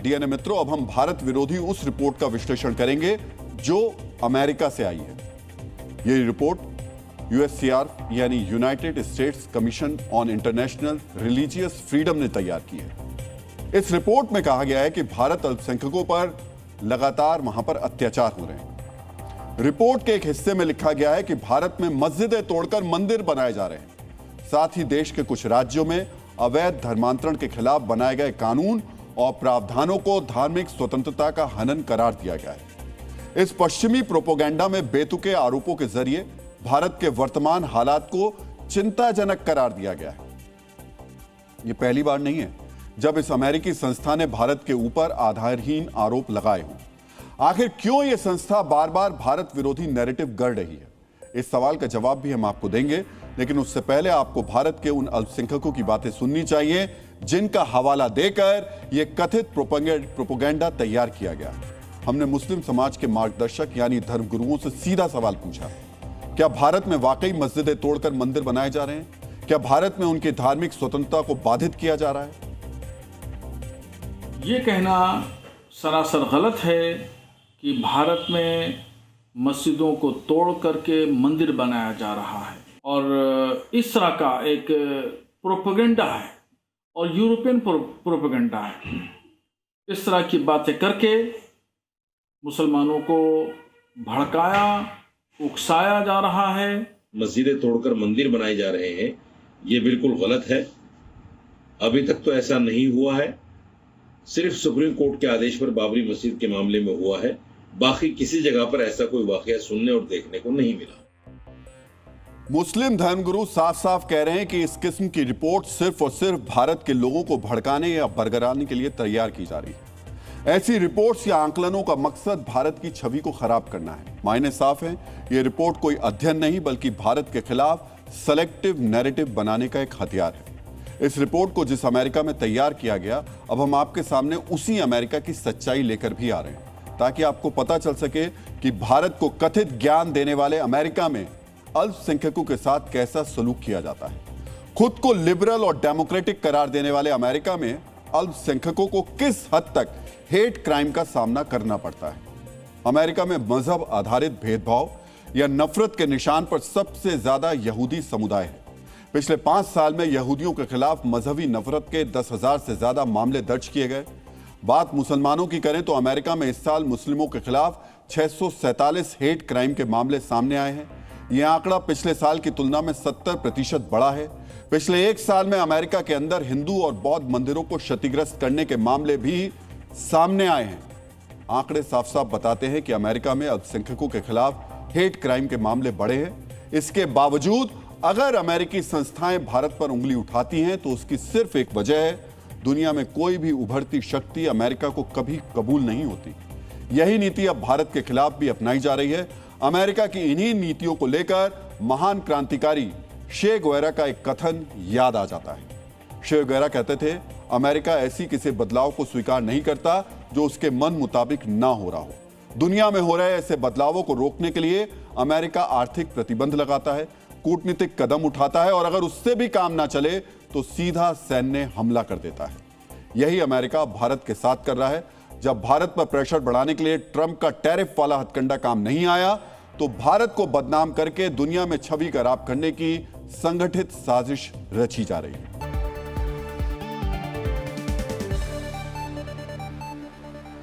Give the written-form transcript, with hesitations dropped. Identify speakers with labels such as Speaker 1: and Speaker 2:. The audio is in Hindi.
Speaker 1: डीएनए मित्रों, अब हम भारत विरोधी उस रिपोर्ट का विश्लेषण करेंगे जो अमेरिका से आई है। ये रिपोर्ट यूएससीआर यानी United states commission on international religious freedom ने तैयार की है। इस रिपोर्ट में कहा गया है कि भारत अल्पसंख्यकों पर लगातार वहां पर अत्याचार हो रहे हैं। रिपोर्ट के एक हिस्से में लिखा गया है कि भारत में मस्जिदें तोड़कर मंदिर बनाए जा रहे हैं। साथ ही देश के कुछ राज्यों में अवैध धर्मांतरण के खिलाफ बनाए गए कानून और प्रावधानों को धार्मिक स्वतंत्रता का हनन करार दिया गया है। इस पश्चिमी प्रोपेगेंडा में बेतुके आरोपों के जरिए भारत के वर्तमान हालात को चिंताजनक करार दिया गया है। यह पहली बार नहीं है जब इस अमेरिकी संस्था ने भारत के ऊपर आधारहीन आरोप लगाए हों। आखिर क्यों यह संस्था बार बार भारत विरोधी नैरेटिव गढ़ रही है, इस सवाल का जवाब भी हम आपको देंगे, लेकिन उससे पहले आपको भारत के उन अल्पसंख्यकों की बातें सुननी चाहिए जिनका हवाला देकर यह कथित प्रोपेगेंडा तैयार किया गया। हमने मुस्लिम समाज के मार्गदर्शक यानी धर्मगुरुओं से सीधा सवाल पूछा, क्या भारत में वाकई मस्जिदें तोड़कर मंदिर बनाए जा रहे हैं? क्या भारत में उनकी धार्मिक स्वतंत्रता को बाधित किया जा रहा है?
Speaker 2: ये कहना सरासर गलत है कि भारत में मस्जिदों को तोड़ करके मंदिर बनाया जा रहा है और इस तरह का एक प्रोपेगेंडा है और यूरोपियन प्रोपेगेंडा है। इस तरह की बातें करके मुसलमानों को भड़काया, उकसाया जा रहा है।
Speaker 3: मस्जिदें तोड़कर मंदिर बनाए जा रहे हैं, ये बिल्कुल गलत है। अभी तक तो ऐसा नहीं हुआ है। सिर्फ सुप्रीम कोर्ट के आदेश पर बाबरी मस्जिद के मामले में हुआ है, बाकी किसी जगह पर ऐसा कोई वाकया सुनने और देखने को नहीं मिला।
Speaker 1: मुस्लिम धर्मगुरु साफ साफ कह रहे हैं कि इस किस्म की रिपोर्ट सिर्फ और सिर्फ भारत के लोगों को भड़काने या बरगलाने के लिए तैयार की जा रही है। ऐसी रिपोर्ट्स या आंकलनों का मकसद भारत की छवि को खराब करना है। मायने साफ है, यह रिपोर्ट कोई अध्ययन नहीं बल्कि भारत के खिलाफ सेलेक्टिव नैरेटिव बनाने का एक हथियार है। इस रिपोर्ट को जिस अमेरिका में तैयार किया गया, अब हम आपके सामने उसी अमेरिका की सच्चाई लेकर भी आ रहे हैं, ताकि आपको पता चल सके कि भारत को कथित ज्ञान देने वाले अमेरिका में अल्पसंख्यकों के साथ कैसा सलूक किया जाता है। खुद को लिबरल और डेमोक्रेटिक करार देने वाले अमेरिका में अल्पसंख्यकों को किस हद तक हेट क्राइम का सामना करना पड़ता है। अमेरिका में मजहब आधारित भेदभाव या नफरत के निशान पर सबसे ज्यादा यहूदी समुदाय है। पिछले 5 साल में यहूदियों के खिलाफ मजहबी नफरत के 10,000 से ज्यादा मामले दर्ज किए गए। बात मुसलमानों की करें तो अमेरिका में इस साल मुस्लिमों के खिलाफ 647 हेट क्राइम के मामले सामने आए हैं। यह आंकड़ा पिछले साल की तुलना में 70% बढ़ा है। पिछले 1 साल में अमेरिका के अंदर हिंदू और बौद्ध मंदिरों को क्षतिग्रस्त करने के मामले भी सामने आए हैं। आंकड़े साफ साफ बताते हैं कि अमेरिका में अल्पसंख्यकों के खिलाफ हेट क्राइम के मामले बढ़े हैं। इसके बावजूद अगर अमेरिकी संस्थाएं भारत पर उंगली उठाती हैं तो उसकी सिर्फ एक वजह है, दुनिया में कोई भी उभरती शक्ति अमेरिका को कभी कबूल नहीं होती। यही नीति अब भारत के खिलाफ भी अपनाई जा रही है। अमेरिका की इन्हीं नीतियों को लेकर महान क्रांतिकारी शे गुवेरा का एक कथन याद आ जाता है। शे गुवेरा कहते थे, अमेरिका ऐसी किसी बदलाव को स्वीकार नहीं करता जो उसके मन मुताबिक ना हो रहा हो। दुनिया में हो रहे ऐसे बदलावों को रोकने के लिए अमेरिका आर्थिक प्रतिबंध लगाता है, कूटनीतिक कदम उठाता है और अगर उससे भी काम ना चले तो सीधा सैन्य हमला कर देता है। यही अमेरिका भारत के साथ कर रहा है। जब भारत पर प्रेशर बढ़ाने के लिए ट्रंप का टैरिफ वाला हथकंडा काम नहीं आया तो भारत को बदनाम करके दुनिया में छवि खराब करने की संगठित साजिश रची जा रही है।